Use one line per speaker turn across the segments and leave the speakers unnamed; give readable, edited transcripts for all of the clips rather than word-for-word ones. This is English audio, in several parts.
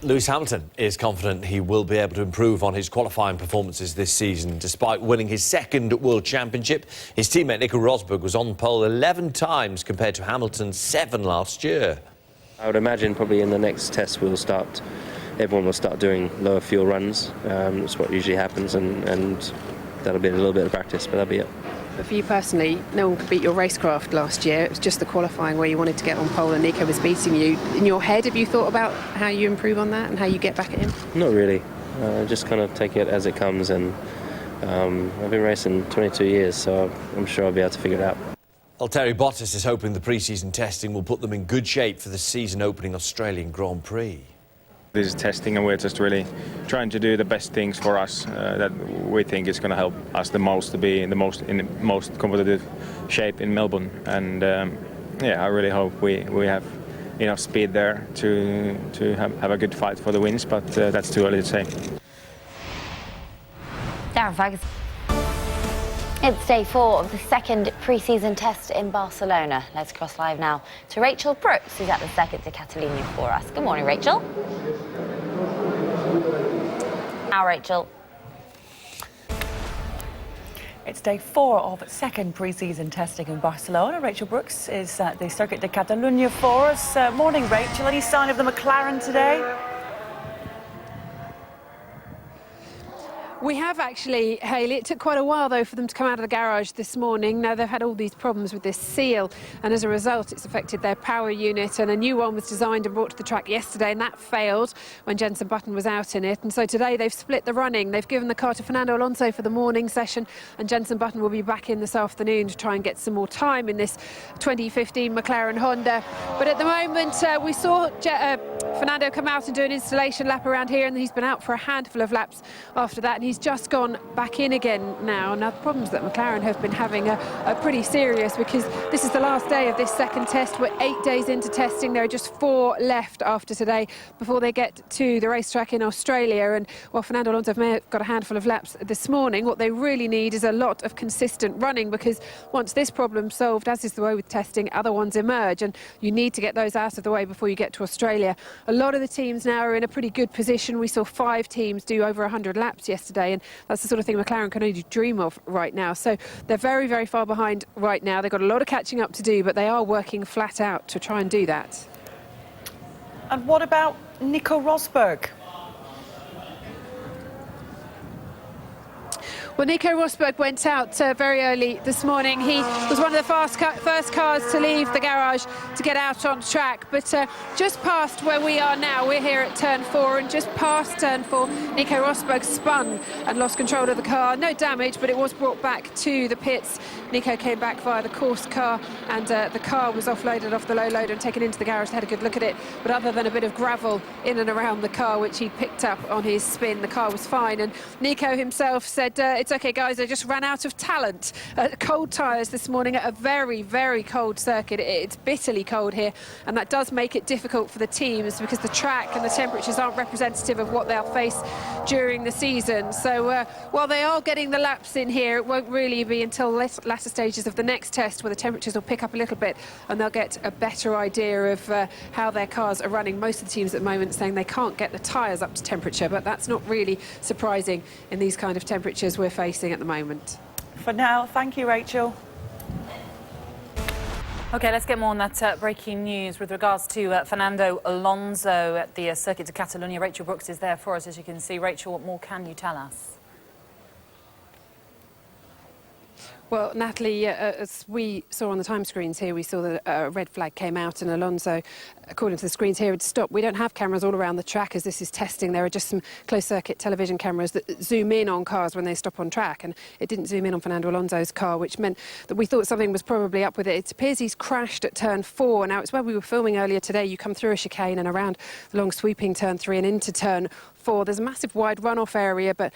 Lewis Hamilton is confident he will be able to improve on his qualifying performances this season. Despite winning his second World Championship, his teammate Nico Rosberg was on pole 11 times compared to Hamilton's 7 last year.
I would imagine probably in the next test everyone will start doing lower fuel runs. That's what usually happens, and that'll be a little bit of practice, but that'll be it.
But for you personally, no one could beat your racecraft last year. It was just the qualifying where you wanted to get on pole and Nico was beating you. In your head, have you thought about how you improve on that and how you get back at him?
Not really. Just kind of take it as it comes, and I've been racing 22 years, so I'm sure I'll be able to figure it out.
Valtteri Bottas is hoping the pre-season testing will put them in good shape for the season-opening Australian Grand Prix.
This is testing, and we're just really trying to do the best things for us that we think is going to help us the most to be in the most competitive shape in Melbourne. And yeah, I really hope we have enough speed there to have a good fight for the wins, but that's too early to say.
Darren Ferguson. It's day 4 of the second pre-season test in Barcelona. Let's cross live now to Rachel Brooks, who's at the Circuit de Catalunya for us. Good morning, Rachel. Now, Rachel.
It's day 4 of second pre-season testing in Barcelona. Rachel Brooks is at the Circuit de Catalunya for us. Morning, Rachel. Any sign of the McLaren today?
We have actually, Hayley. It took quite a while, though, for them to come out of the garage this morning. Now, they've had all these problems with this seal, and as a result, it's affected their power unit, and a new one was designed and brought to the track yesterday, and that failed when Jenson Button was out in it. And so today they've split the running. They've given the car to Fernando Alonso for the morning session, and Jenson Button will be back in this afternoon to try and get some more time in this 2015 McLaren Honda. But at the moment, we saw Fernando come out and do an installation lap around here, and he's been out for a handful of laps after that, and he's just gone back in again now. Now, the problems that McLaren have been having are pretty serious, because this is the last day of this second test. We're 8 days into testing. There are just 4 left after today before they get to the racetrack in Australia. And while Fernando Alonso may have got a handful of laps this morning, what they really need is a lot of consistent running, because once this problem's solved, as is the way with testing, other ones emerge, and you need to get those out of the way before you get to Australia. A lot of the teams now are in a pretty good position. We saw 5 teams do over 100 laps yesterday, and that's the sort of thing McLaren can only dream of right now. So they're very, very far behind right now. They've got a lot of catching up to do, but they are working flat out to try and do that.
And what about Nico Rosberg?
Well, Nico Rosberg went out very early this morning. He was one of the first cars to leave the garage to get out on track. But just past where we are now, we're here at turn 4, and just past turn 4, Nico Rosberg spun and lost control of the car. No damage, but it was brought back to the pits. Nico came back via the course car, and the car was offloaded off the low loader and taken into the garage. They had a good look at it, but other than a bit of gravel in and around the car, which he picked up on his spin, the car was fine. And Nico himself said, it's okay, guys, I just ran out of talent. Cold tyres this morning at a very, very cold circuit. It's bitterly cold here, and that does make it difficult for the teams, because the track and the temperatures aren't representative of what they'll face during the season. So while they are getting the laps in here, it won't really be until latter stages of the next test where the temperatures will pick up a little bit and they'll get a better idea of how their cars are running. Most of the teams at the moment saying they can't get the tyres up to temperature, but that's not really surprising in these kind of temperatures we're facing at the moment.
For now, thank you, Rachel. OK, let's get more on that breaking news with regards to Fernando Alonso at the Circuit de Catalunya. Rachel Brooks is there for us, as you can see. Rachel, what more can you tell us?
Well, Natalie, as we saw on the time screens here, we saw that a red flag came out and Alonso, according to the screens here, had stopped. We don't have cameras all around the track as this is testing. There are just some closed-circuit television cameras that zoom in on cars when they stop on track, and it didn't zoom in on Fernando Alonso's car, which meant that we thought something was probably up with it. It appears he's crashed at turn 4. Now, it's where we were filming earlier today. You come through a chicane and around the long sweeping turn 3 and into turn 4. There's a massive wide runoff area, but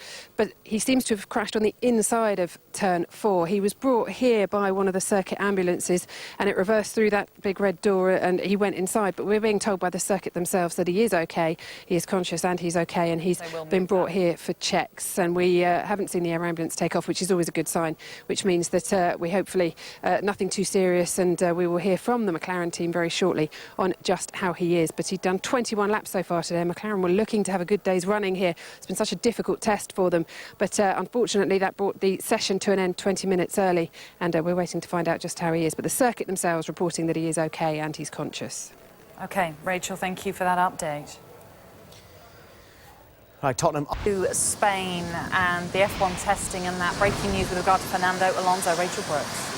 he seems to have crashed on the inside of turn 4. He was brought here by one of the circuit ambulances, and it reversed through that big red door and he went inside. But but we're being told by the circuit themselves that he is okay, he is conscious and he's okay, and he's been brought here for checks. And we haven't seen the air ambulance take off, which is always a good sign, which means that we hopefully nothing too serious, and we will hear from the McLaren team very shortly on just how he is. But he'd done 21 laps so far today. McLaren were looking to have a good day's running here. It's been such a difficult test for them, but unfortunately that brought the session to an end 20 minutes early, and we're waiting to find out just how he is. But the circuit themselves reporting that he is okay and he's conscious. OK, Rachel, thank you for that update.
Right, Tottenham
To Spain and the F1 testing and that breaking news with regard to Fernando Alonso. Rachel Brooks.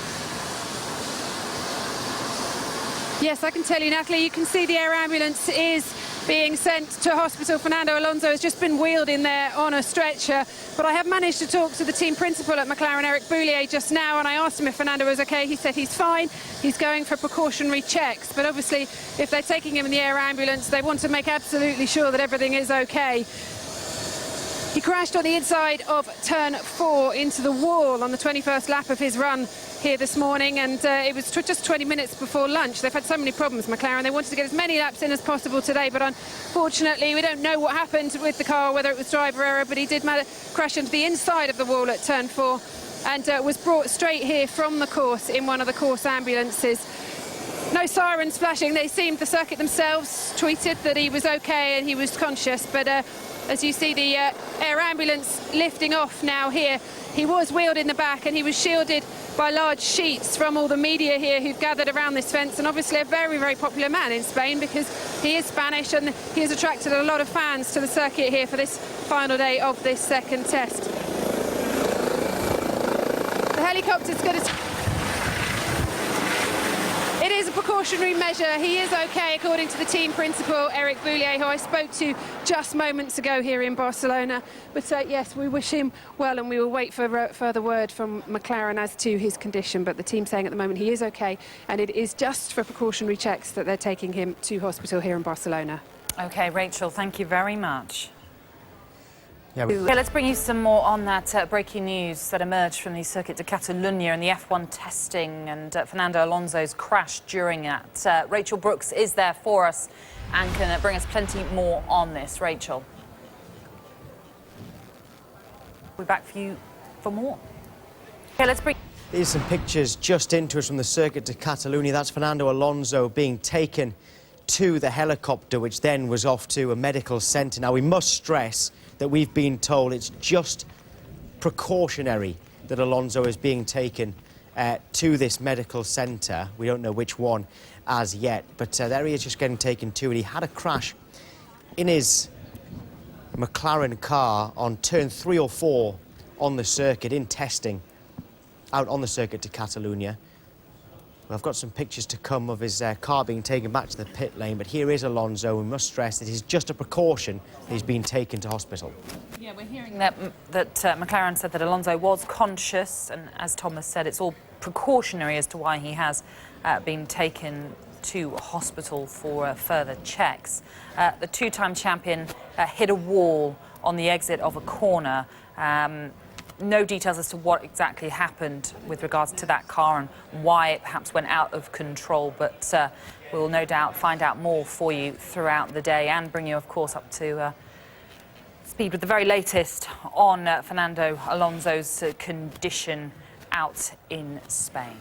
Yes, I can tell you, Natalie, you can see the air ambulance is being sent to hospital. Fernando Alonso has just been wheeled in there on a stretcher, but I have managed to talk to the team principal at McLaren, Eric Boulier, just now, and I asked him if Fernando was okay. He said he's fine, he's going for precautionary checks, but obviously if they're taking him in the air ambulance, they want to make absolutely sure that everything is okay. He crashed on the inside of turn 4 into the wall on the 21st lap of his run here this morning, and it was just 20 minutes before lunch. They've had so many problems, McLaren. They wanted to get as many laps in as possible today, but unfortunately we don't know what happened with the car, whether it was driver error, but he did crash into the inside of the wall at turn 4 and was brought straight here from the course in one of the course ambulances. No sirens flashing. The circuit themselves tweeted that he was okay and he was conscious, but as you see the air ambulance lifting off now here, he was wheeled in the back and he was shielded by large sheets from all the media here who've gathered around this fence, and obviously a very, very popular man in Spain because he is Spanish and he has attracted a lot of fans to the circuit here for this final day of this second test. The helicopter's going to... It is a precautionary measure. He is okay, according to the team principal, Eric Boulier, who I spoke to just moments ago here in Barcelona. But yes, we wish him well, and we will wait for further word from McLaren as to his condition. But the team saying at the moment he is okay, and it is just for precautionary checks that they're taking him to hospital here in Barcelona. OK, Rachel, thank you very much. Yeah, let's bring you some more on that breaking news that emerged from the Circuit de Catalunya and the F1 testing and Fernando Alonso's crash during that. Rachel Brooks is there for us and can bring us plenty more on this. Rachel. We're back for you for more. OK, let's bring...
Here's some pictures just into us from the Circuit de Catalunya. That's Fernando Alonso being taken to the helicopter, which then was off to a medical centre. Now, we must stress that we've been told it's just precautionary that Alonso is being taken to this medical centre. We don't know which one as yet, but there he is just getting taken to it. He had a crash in his McLaren car on turn 3 or 4 on the circuit in testing out on the Circuit de Catalunya. Well, I've got some pictures to come of his car being taken back to the pit lane, but here is Alonso. We must stress that it's just a precaution that he's been taken to hospital.
Yeah, we're hearing that McLaren said that Alonso was conscious, and as Thomas said, it's all precautionary as to why he has been taken to hospital for further checks. The two-time champion hit a wall on the exit of a corner. No details as to what exactly happened with regards to that car and why it perhaps went out of control, but we'll no doubt find out more for you throughout the day and bring you, of course, up to speed with the very latest on Fernando Alonso's condition out in Spain.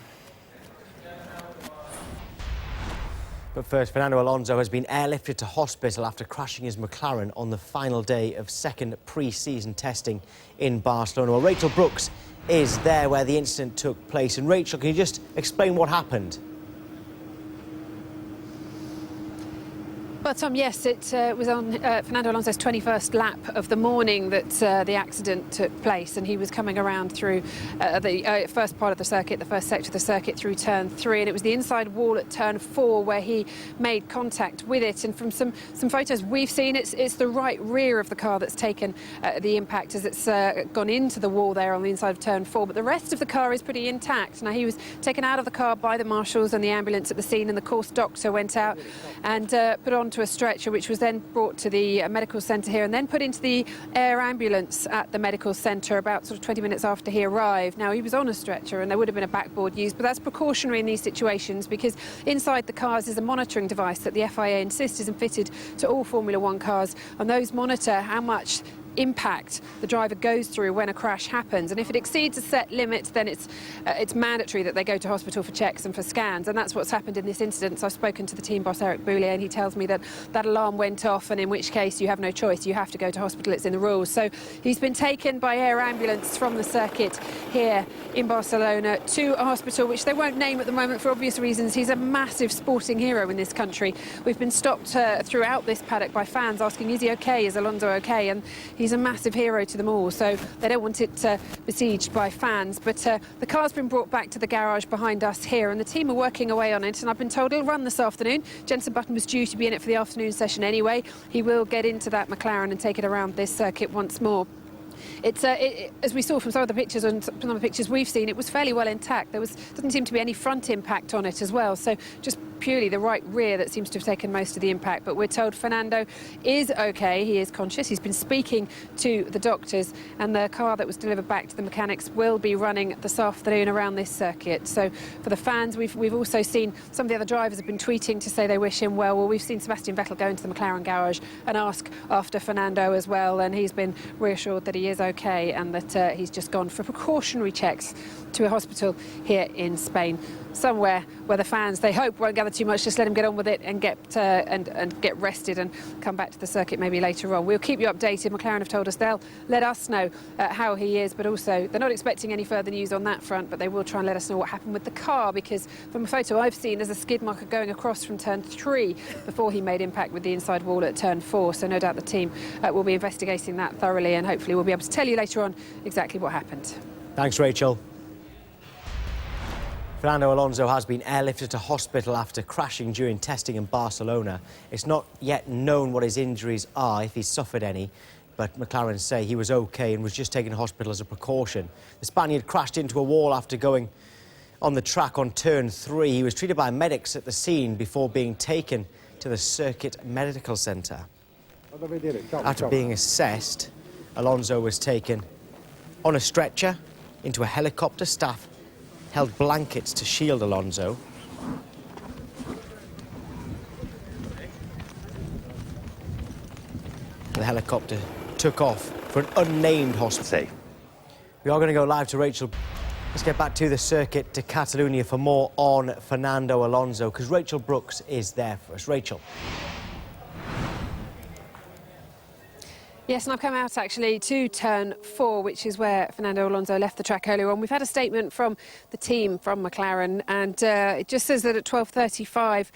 But first, Fernando Alonso has been airlifted to hospital after crashing his McLaren on the final day of second pre-season testing in Barcelona. Well, Rachel Brooks is there where the incident took place. And Rachel, can you just explain what happened?
Well, Tom, yes, it was on Fernando Alonso's 21st lap of the morning that the accident took place, and he was coming around through the first part of the circuit, the first sector of the circuit through turn 3, and it was the inside wall at turn 4 where he made contact with it. And from some photos we've seen, it's the right rear of the car that's taken the impact as it's gone into the wall there on the inside of turn 4, but the rest of the car is pretty intact. Now, he was taken out of the car by the marshals and the ambulance at the scene, and the course doctor went out and put on onto a stretcher, which was then brought to the medical centre here and then put into the air ambulance at the medical centre about sort of 20 minutes after he arrived. Now, he was on a stretcher and there would have been a backboard used, but that's precautionary in these situations because inside the cars is a monitoring device that the FIA insists is fitted to all Formula One cars, and those monitor how much impact the driver goes through when a crash happens, and if it exceeds a set limit, then it's mandatory that they go to hospital for checks and for scans, and that's what's happened in this incident. So I've spoken to the team boss Eric Boulier, and he tells me that that alarm went off, and in which case you have no choice, you have to go to hospital, it's in the rules. So he's been taken by air ambulance from the circuit here in Barcelona to a hospital which they won't name at the moment for obvious reasons. He's a massive sporting hero in this country. We've been stopped throughout this paddock by fans asking, is he okay, is Alonso okay, and he's a massive hero to them all, so they don't want it besieged by fans. But the car's been brought back to the garage behind us here, and the team are working away on it, and I've been told he'll run this afternoon. Jenson Button was due to be in it for the afternoon session anyway. He will get into that McLaren and take it around this circuit once more. It's as we saw from some of the pictures and some of the pictures we've seen, it was fairly well intact. Doesn't seem to be any front impact on it as well, so just purely the right rear that seems to have taken most of the impact. But we're told Fernando is okay, he is conscious, he's been speaking to the doctors, and the car that was delivered back to the mechanics will be running this afternoon around this circuit. So for the fans, we've also seen some of the other drivers have been tweeting to say they wish him well. Well, we've seen Sebastian Vettel go into the McLaren garage and ask after Fernando as well, and he's been reassured that he is okay and that he's just gone for precautionary checks to a hospital here in Spain, somewhere where the fans, they hope, won't gather too much. Just let him get on with it and get rested and come back to the circuit maybe later on. We'll keep you updated. McLaren have told us they'll let us know how he is, but also they're not expecting any further news on that front, but they will try and let us know what happened with the car, because from a photo I've seen, there's a skid marker going across from turn 3 before he made impact with the inside wall at turn 4, so no doubt the team will be investigating that thoroughly, and hopefully we'll be able to tell you later on exactly what happened.
Thanks, Rachel. Fernando Alonso has been airlifted to hospital after crashing during testing in Barcelona. It's not yet known what his injuries are, if he's suffered any, but McLaren say he was okay and was just taken to hospital as a precaution. The Spaniard crashed into a wall after going on the track on turn 3. He was treated by medics at the scene before being taken to the Circuit Medical Centre. After being assessed, Alonso was taken on a stretcher into a helicopter. Staff held blankets to shield Alonso. The helicopter took off for an unnamed hospital. We are going to go live to Rachel. Let's get back to the Circuit de Catalunya for more on Fernando Alonso, because Rachel Brooks is there for us. Rachel.
Yes, and I've come out actually to turn 4, which is where Fernando Alonso left the track earlier on. We've had a statement from the team from McLaren, and it just says that at 12:35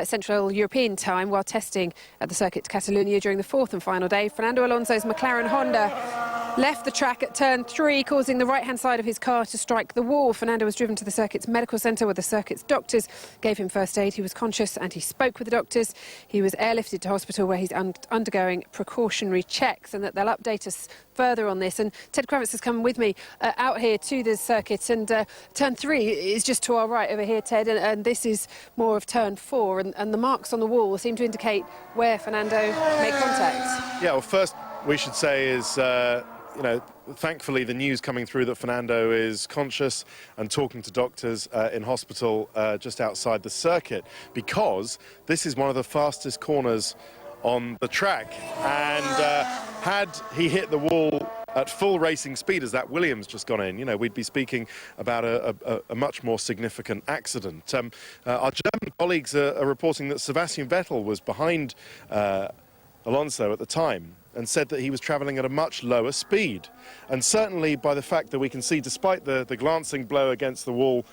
Central European time, while testing at the Circuit de Catalunya during the 4th and final day, Fernando Alonso's McLaren Honda left the track at turn 3, causing the right-hand side of his car to strike the wall. Fernando was driven to the circuit's medical centre where the circuit's doctors gave him first aid. He was conscious and he spoke with the doctors. He was airlifted to hospital where he's undergoing precautionary checks, and that they'll update us further on this. And Ted Kravitz has come with me out here to the circuit, and turn 3 is just to our right over here, Ted, and this is more of turn 4, and the marks on the wall seem to indicate where Fernando made contact.
Yeah, well, first we should say is you know, thankfully the news coming through that Fernando is conscious and talking to doctors in hospital just outside the circuit, because this is one of the fastest corners on the track, and had he hit the wall at full racing speed as that Williams just gone in, you know, we'd be speaking about a much more significant accident. Our German colleagues are reporting that Sebastian Vettel was behind Alonso at the time and said that he was travelling at a much lower speed. And certainly by the fact that we can see, despite the glancing blow against the wall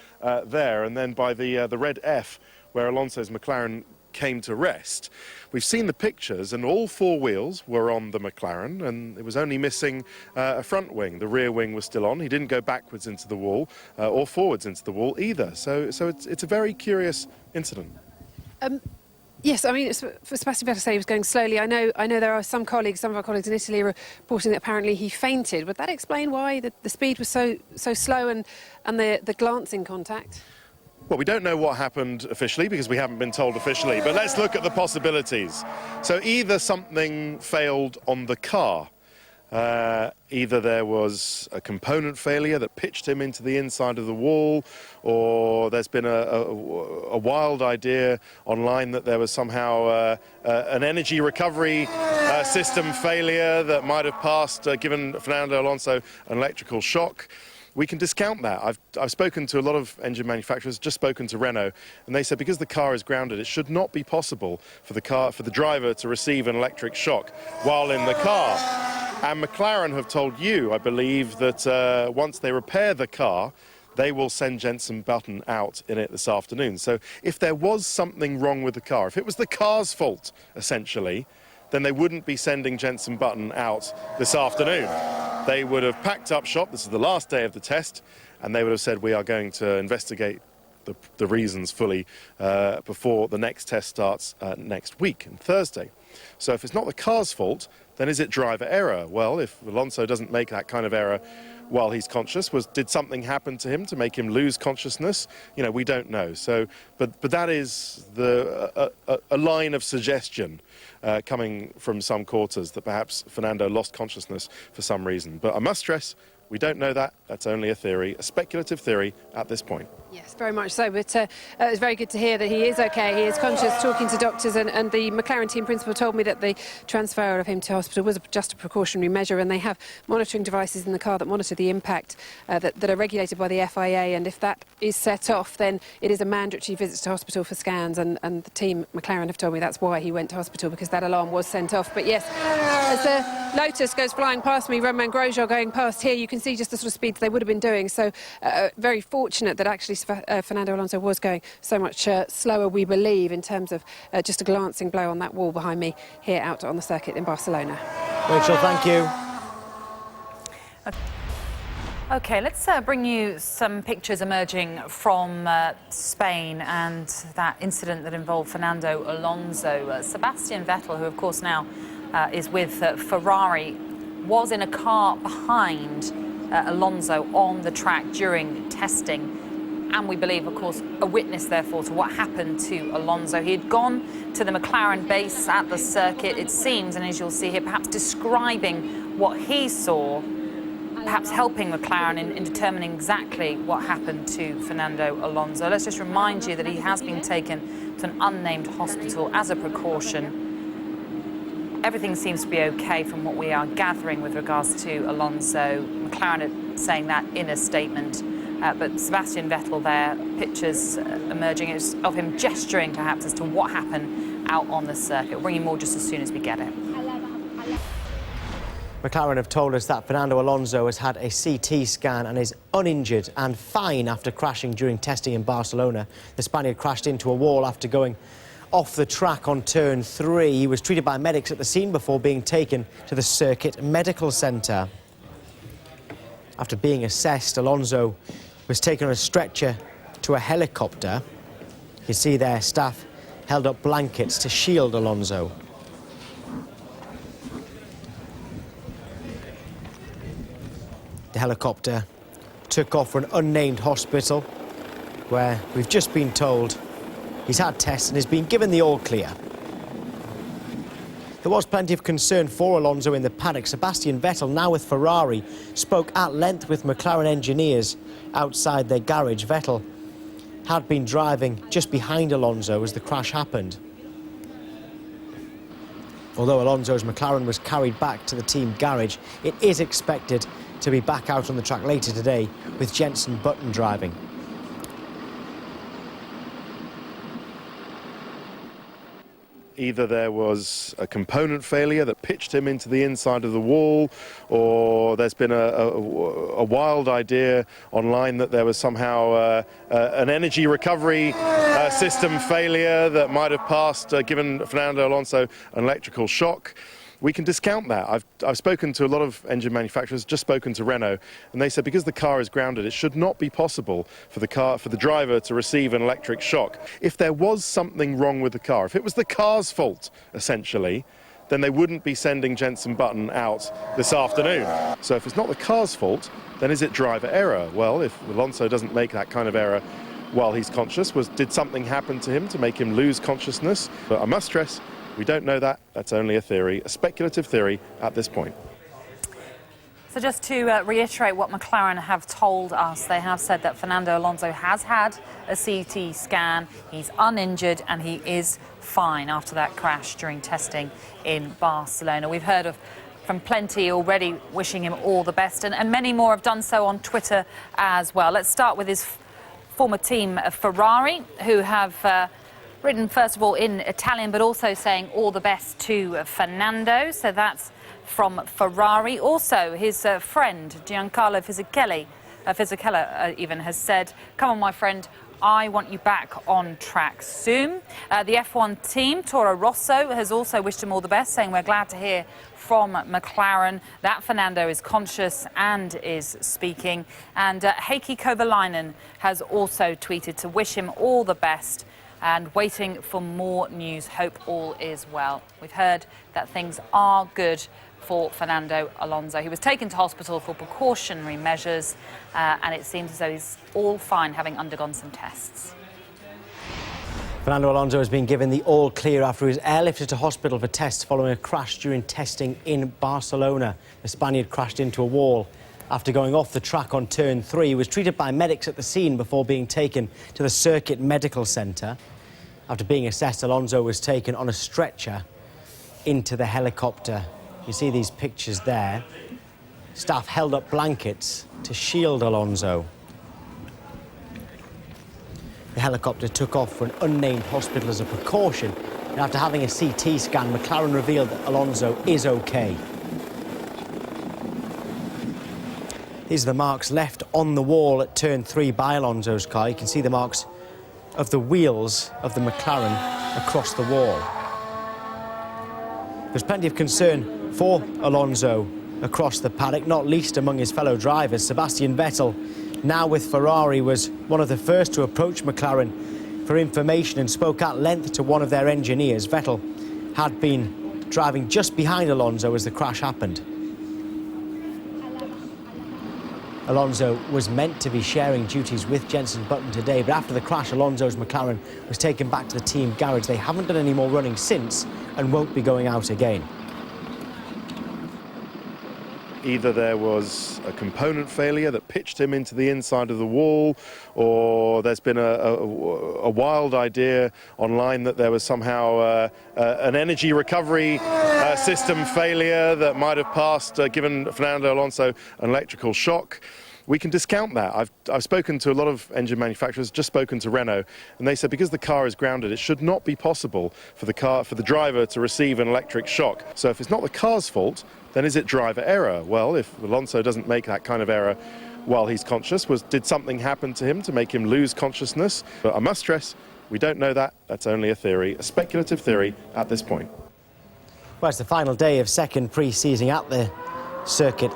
there, and then by the red F where Alonso's McLaren came to rest, we've seen the pictures, and all 4 wheels were on the McLaren, and it was only missing a front wing. The rear wing was still on. He didn't go backwards into the wall or forwards into the wall either. So it's a very curious incident.
Yes, I mean, for Sebastian Vettel to say he was going slowly. I know there are some of our colleagues in Italy reporting that apparently he fainted. Would that explain why the speed was so slow and the glancing contact?
Well, we don't know what happened officially because we haven't been told officially, but let's look at the possibilities. So either something failed on the car, either there was a component failure that pitched him into the inside of the wall, or there's been a wild idea online that there was somehow an energy recovery system failure that might have given Fernando Alonso an electrical shock. We can discount that. I've spoken to a lot of engine manufacturers, just spoken to Renault, and they said because the car is grounded, it should not be possible for the driver to receive an electric shock while in the car. And McLaren have told you, I believe, that once they repair the car, they will send Jenson Button out in it this afternoon. So if there was something wrong with the car, if it was the car's fault, essentially, then they wouldn't be sending Jenson Button out this afternoon. They would have packed up shop, this is the last day of the test, and they would have said, we are going to investigate the reasons fully before the next test starts next week, on Thursday. So if it's not the car's fault, then is it driver error? Well, if Alonso doesn't make that kind of error while he's conscious, did something happen to him to make him lose consciousness? You know, we don't know. So, but that is a line of suggestion coming from some quarters that perhaps Fernando lost consciousness for some reason. But I must stress, we don't know that. That's only a theory, a speculative theory at this point.
Yes, very much so. But it's very good to hear that he is okay. He is conscious, talking to doctors, and the McLaren team principal told me that the transfer of him to hospital was just a precautionary measure, and they have monitoring devices in the car that monitor the impact that are regulated by the FIA, and if that is set off, then it is a mandatory visit to hospital for scans, and the team, McLaren, have told me that's why he went to hospital, because that alarm was sent off. But yes, as the Lotus goes flying past me, Romain Grosjean going past here, you can see just the sort of speeds they would have been doing. So very fortunate that actually Fernando Alonso was going so much slower, we believe, in terms of just a glancing blow on that wall behind me here out on the circuit in Barcelona.
Rachel, thank you.
OK, let's bring you some pictures emerging from Spain and that incident that involved Fernando Alonso. Sebastian Vettel, who of course now is with Ferrari, was in a car behind Alonso on the track during testing. And we believe, of course, a witness, therefore, to what happened to Alonso. He had gone to the McLaren base at the circuit, it seems, and as you'll see here, perhaps describing what he saw, perhaps helping McLaren in determining exactly what happened to Fernando Alonso. Let's just remind you that he has been taken to an unnamed hospital as a precaution. Everything seems to be OK from what we are gathering with regards to Alonso. McLaren are saying that in a statement. But Sebastian Vettel there, pictures emerging of him gesturing perhaps as to what happened out on the circuit. We'll bring you more just as soon as we get it.
McLaren have told us that Fernando Alonso has had a CT scan and is uninjured and fine after crashing during testing in Barcelona. The Spaniard crashed into a wall after going off the track on turn 3. He was treated by medics at the scene before being taken to the Circuit Medical Centre. After being assessed, Alonso was taken on a stretcher to a helicopter. You can see there staff held up blankets to shield Alonso. The helicopter took off for an unnamed hospital where we've just been told he's had tests and has been given the all clear. There was plenty of concern for Alonso in the paddock. Sebastian Vettel, now with Ferrari, spoke at length with McLaren engineers outside their garage. Vettel had been driving just behind Alonso as the crash happened. Although Alonso's McLaren was carried back to the team garage, it is expected to be back out on the track later today with Jenson Button driving.
Either there was a component failure that pitched him into the inside of the wall, or there's been a wild idea online that there was somehow an energy recovery system failure that might have given Fernando Alonso an electrical shock. We can discount that. I've spoken to a lot of engine manufacturers, just spoken to Renault, and they said because the car is grounded, it should not be possible for the driver to receive an electric shock. If there was something wrong with the car, if it was the car's fault, essentially, then they wouldn't be sending Jenson Button out this afternoon. So if it's not the car's fault, then is it driver error? Well, if Alonso doesn't make that kind of error while he's conscious. Did something happen to him to make him lose consciousness? But I must stress, we don't know that. That's only a theory, a speculative theory at this point.
So just to reiterate what McLaren have told us, they have said that Fernando Alonso has had a CT scan, he's uninjured and he is fine after that crash during testing in Barcelona. We've heard from plenty already wishing him all the best, and many more have done so on Twitter as well. Let's start with his former team, Ferrari, who have written first of all in Italian but also saying all the best to Fernando. So that's from Ferrari. Also, his friend Giancarlo Fisichella even has said, "Come on, my friend, I want you back on track soon." The F1 team, Toro Rosso, has also wished him all the best, saying, "We're glad to hear from McLaren that Fernando is conscious and is speaking." And Heikki Kovalainen has also tweeted to wish him all the best and waiting for more news. Hope all is well. We've heard that things are good for Fernando Alonso. He was taken to hospital for precautionary measures, and it seems as though he's all fine, having undergone some tests.
Fernando Alonso has been given the all-clear after he was airlifted to hospital for tests following a crash during testing in Barcelona. The Spaniard crashed into a wall after going off the track on turn 3. He was treated by medics at the scene before being taken to the Circuit Medical Centre. After being assessed, Alonso was taken on a stretcher into the helicopter. You see these pictures there. Staff held up blankets to shield Alonso. The helicopter took off for an unnamed hospital as a precaution, and after having a CT scan, McLaren revealed that Alonso is okay. These are the marks left on the wall at turn 3 by Alonso's car. You can see the marks of the wheels of the McLaren across the wall. There's plenty of concern for Alonso across the paddock, not least among his fellow drivers. Sebastian Vettel, now with Ferrari, was one of the first to approach McLaren for information and spoke at length to one of their engineers. Vettel had been driving just behind Alonso as the crash happened. Alonso was meant to be sharing duties with Jenson Button today, but after the crash, Alonso's McLaren was taken back to the team garage. They haven't done any more running since and won't be going out again.
Either there was a component failure that pitched him into the inside of the wall, or there's been a wild idea online that there was somehow an energy recovery system failure that might have passed, given Fernando Alonso an electrical shock. We can discount that. I've spoken to a lot of engine manufacturers, just spoken to Renault, and they said because the car is grounded, it should not be possible for the driver to receive an electric shock. So if it's not the car's fault, then is it driver error? Well, if Alonso doesn't make that kind of error while he's conscious, did something happen to him to make him lose consciousness? But I must stress, we don't know that. That's only a theory, a speculative theory at this point.
Well, it's the final day of second pre-season at the Circuit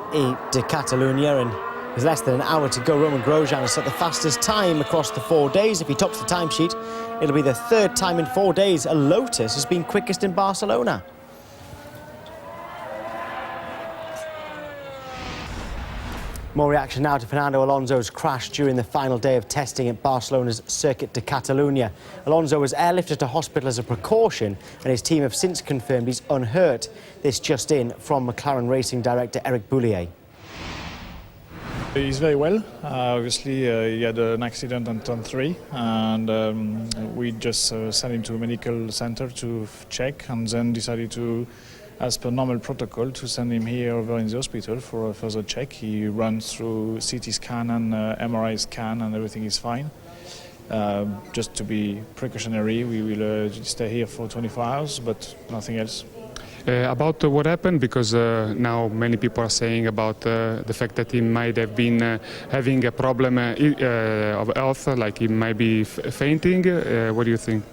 de Catalunya, and there's less than an hour to go. Roman Grosjean has set the fastest time across the 4 days. If he tops the timesheet, it'll be the third time in 4 days a Lotus has been quickest in Barcelona. More reaction now to Fernando Alonso's crash during the final day of testing at Barcelona's Circuit de Catalunya. Alonso was airlifted to hospital as a precaution, and his team have since confirmed he's unhurt. This just in from McLaren Racing Director Eric Boulier.
He's very well. Obviously, he had an accident on turn 3, and we just sent him to a medical center to check, and then decided to, as per normal protocol, to send him here over in the hospital for a further check. He runs through CT scan and MRI scan, and everything is fine. Just to be precautionary, we will stay here for 24 hours, but nothing else.
About what happened, because now many people are saying about the fact that he might have been having a problem of health, like he might be fainting. What do you think?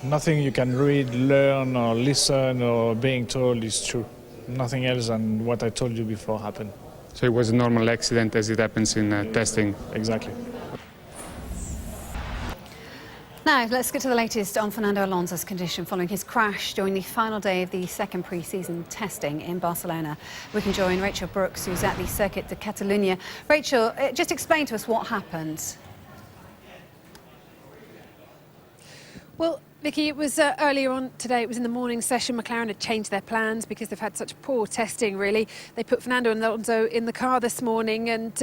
Nothing you can read, learn or listen or being told is true. Nothing else than what I told you before happened.
So it was a normal accident as it happens in testing?
Exactly.
Now, let's get to the latest on Fernando Alonso's condition following his crash during the final day of the second pre-season testing in Barcelona. We can join Rachel Brooks, who's at the Circuit de Catalunya. Rachel, just explain to us what happened. Well, Vicky, it was earlier on today, it was in the morning session. McLaren had changed their plans because they've had such poor testing, really. They put Fernando Alonso in the car this morning and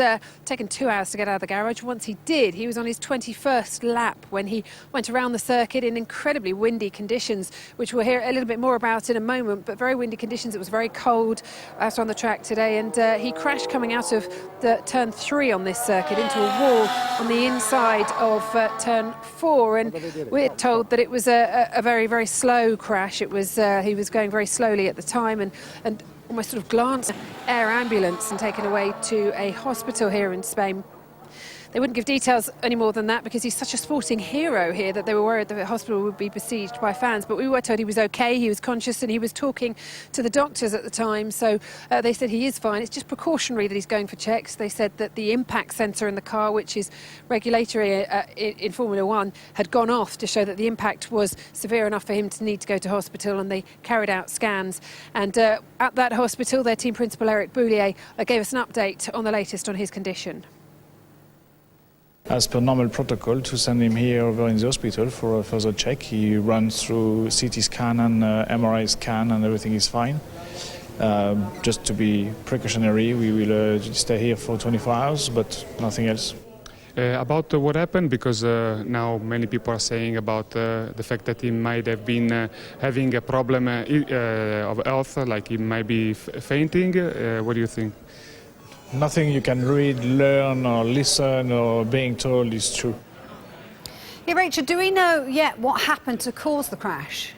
taken 2 hours to get out of the garage. Once he did, he was on his 21st lap when he went around the circuit in incredibly windy conditions, which we'll hear a little bit more about in a moment, but very windy conditions. It was very cold out on the track today, and he crashed coming out of the turn 3 on this circuit into a wall on the inside of turn 4, and we're told that it was a very, very slow crash. It was he was going very slowly at the time and almost sort of glanced at air ambulance and taken away to a hospital here in Spain. They wouldn't give details any more than that because he's such a sporting hero here that they were worried that the hospital would be besieged by fans. But we were told he was okay, he was conscious, and he was talking to the doctors at the time. So they said he is fine. It's just precautionary that he's going for checks. They said that the impact sensor in the car, which is regulatory in Formula One, had gone off to show that the impact was severe enough for him to need to go to hospital, and they carried out scans. And at that hospital, their team principal, Eric Boulier, gave us an update on the latest on his condition.
As per normal protocol, to send him here over in the hospital for a further check. He runs through CT scan and MRI scan, and everything is fine. Just to be precautionary, we will stay here for 24 hours, but nothing else.
About what happened, because now many people are saying about the fact that he might have been having a problem of health, like he might be fainting. What do you think?
Nothing you can read, learn or listen or being told is true.
Yeah, Rachel, do we know yet what happened to cause the crash?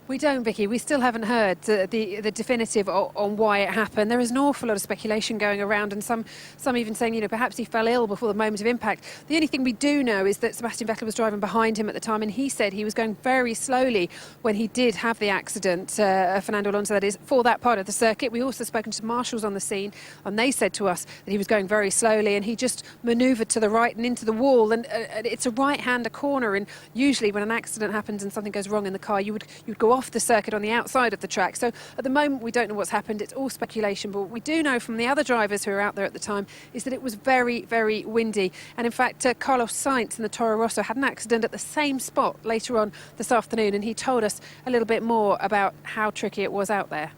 We don't, Vicky. We still haven't heard the definitive on why it happened. There is an awful lot of speculation going around, and some even saying, you know, perhaps he fell ill before the moment of impact. The only thing we do know is that Sebastian Vettel was driving behind him at the time, and he said he was going very slowly when he did have the accident, Fernando Alonso, that is, for that part of the circuit. We also spoken to marshals on the scene, and they said to us that he was going very slowly, and he just manoeuvred to the right and into the wall. And it's a right-hander corner, and usually when an accident happens and something goes wrong in the car, you'd go off the circuit on the outside of the track. So at the moment we don't know what's happened. It's all speculation, but what we do know from the other drivers who were out there at the time is that it was very, very windy. And in fact, Carlos Sainz in the Toro Rosso had an accident at the same spot later on this afternoon, and he told us a little bit more about how tricky it was out there.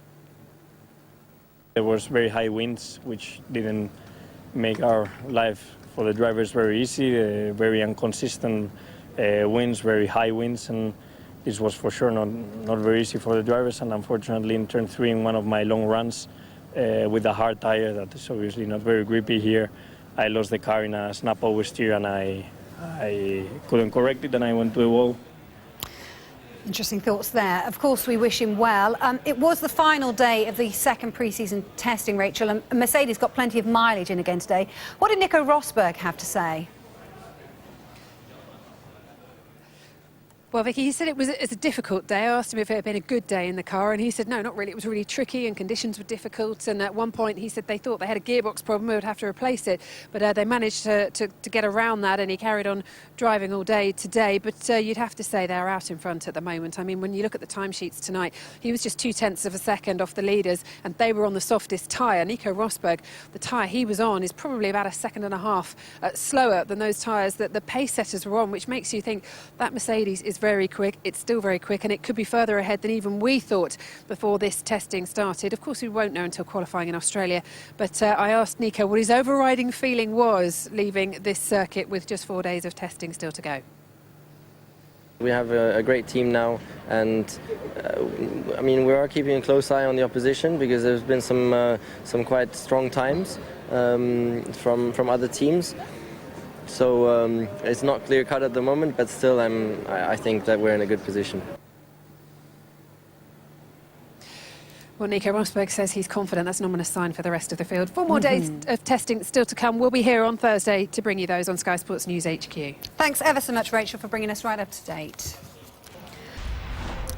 There was very high winds, which didn't make our life for the drivers very easy. Very inconsistent winds, very high winds, and this was for sure not very easy for the drivers. And unfortunately, in turn 3, in one of my long runs with a hard tire that is obviously not very grippy here, I lost the car in a snap oversteer, and I couldn't correct it, and I went to the wall.
Interesting thoughts there. Of course, we wish him well. It was the final day of the second pre-season testing, Rachel, and Mercedes got plenty of mileage in again today. What did Nico Rosberg have to say?
Well, Vicky, he said it was a difficult day. I asked him if it had been a good day in the car, and he said no, not really. It was really tricky and conditions were difficult, and at one point he said they thought they had a gearbox problem, they would have to replace it, but they managed to get around that, and he carried on driving all day today. But you'd have to say they're out in front at the moment. I mean, when you look at the timesheets tonight, he was just 0.2 of a second off the leaders, and they were on the softest tyre. Nico Rosberg, the tyre he was on is probably about 1.5 seconds slower than those tyres that the pace setters were on, which makes you think that Mercedes is very quick. It's still very quick, and it could be further ahead than even we thought before this testing started. Of course, we won't know until qualifying in Australia, but I asked Nico what his overriding feeling was leaving this circuit with just 4 days of testing still to go.
We have a great team now, and I mean, we are keeping a close eye on the opposition because there's been some quite strong times from other teams. So it's not clear-cut at the moment, but still I think that we're in a good position.
Well, Nico Rosberg says he's confident. That's an ominous sign for the rest of the field. 4 more days of testing still to come. We'll be here on Thursday to bring you those on Sky Sports News HQ.
Thanks ever so much, Rachel, for bringing us right up to date.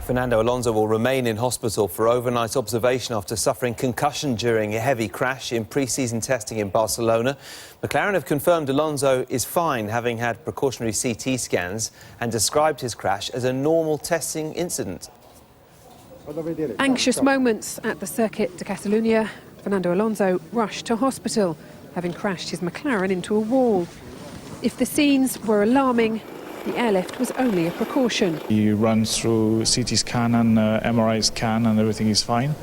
Fernando Alonso will remain in hospital for overnight observation after suffering concussion during a heavy crash in pre-season testing in Barcelona. McLaren have confirmed Alonso is fine, having had precautionary CT scans, and described his crash as a normal testing incident.
Anxious moments at the Circuit de Catalunya. Fernando Alonso rushed to hospital, having crashed his McLaren into a wall. If the scenes were alarming, the airlift was only a precaution.
He runs through CT scan and MRI scan and everything is fine.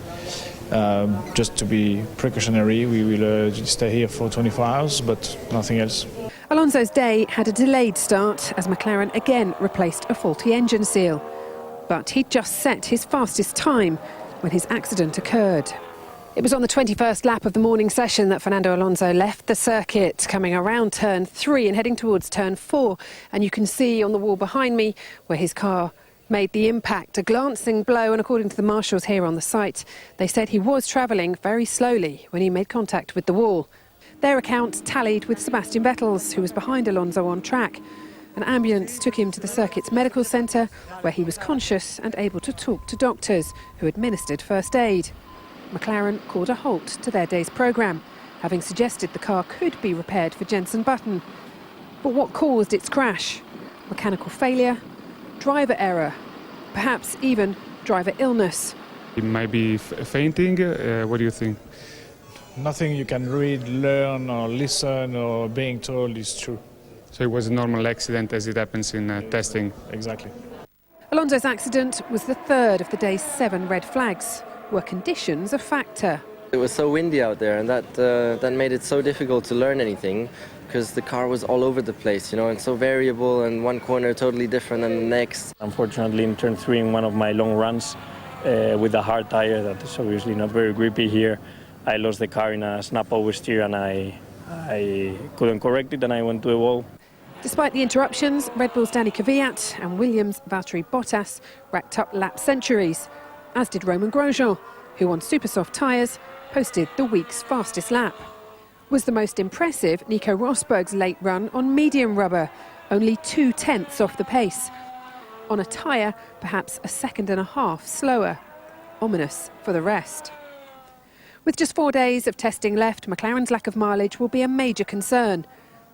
Just to be precautionary, we will stay here for 24 hours, but nothing else.
Alonso's day had a delayed start as McLaren again replaced a faulty engine seal. But he'd just set his fastest time when his accident occurred. It was on the 21st lap of the morning session that Fernando Alonso left the circuit, coming around turn 3 and heading towards turn 4. And you can see on the wall behind me where his car made the impact, a glancing blow, and according to the marshals here on the site, they said he was travelling very slowly when he made contact with the wall. Their account tallied with Sebastian Vettel's, who was behind Alonso on track. An ambulance took him to the circuit's medical centre, where he was conscious and able to talk to doctors who administered first aid. McLaren called a halt to their day's programme, having suggested the car could be repaired for Jenson Button. But what caused its crash? Mechanical failure? Driver error? Perhaps even driver illness?
He might be fainting. What do you think?
Nothing you can read, learn or listen or being told is true.
So it was a normal accident as it happens in testing?
Exactly.
Alonso's accident was the third of the day's 7 red flags. Were conditions a factor?
It was so windy out there, and that made it so difficult to learn anything, because the car was all over the place, you know, and so variable, and one corner totally different than the next.
Unfortunately, in turn 3, in one of my long runs, with a hard tire that is obviously not very grippy here, I lost the car in a snap oversteer, and I couldn't correct it, and I went to a wall.
Despite the interruptions, Red Bull's Danny Kvyat and Williams' Valtteri Bottas racked up lap centuries, as did Romain Grosjean, who on super soft tyres posted the week's fastest lap. Was the most impressive Nico Rosberg's late run on medium rubber, only 0.2 off the pace. On a tyre, perhaps a second and a half slower. Ominous for the rest. With just 4 days of testing left, McLaren's lack of mileage will be a major concern.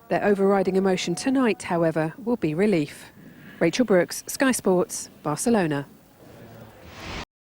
Their overriding emotion tonight, however, will be relief. Rachel Brooks, Sky Sports, Barcelona.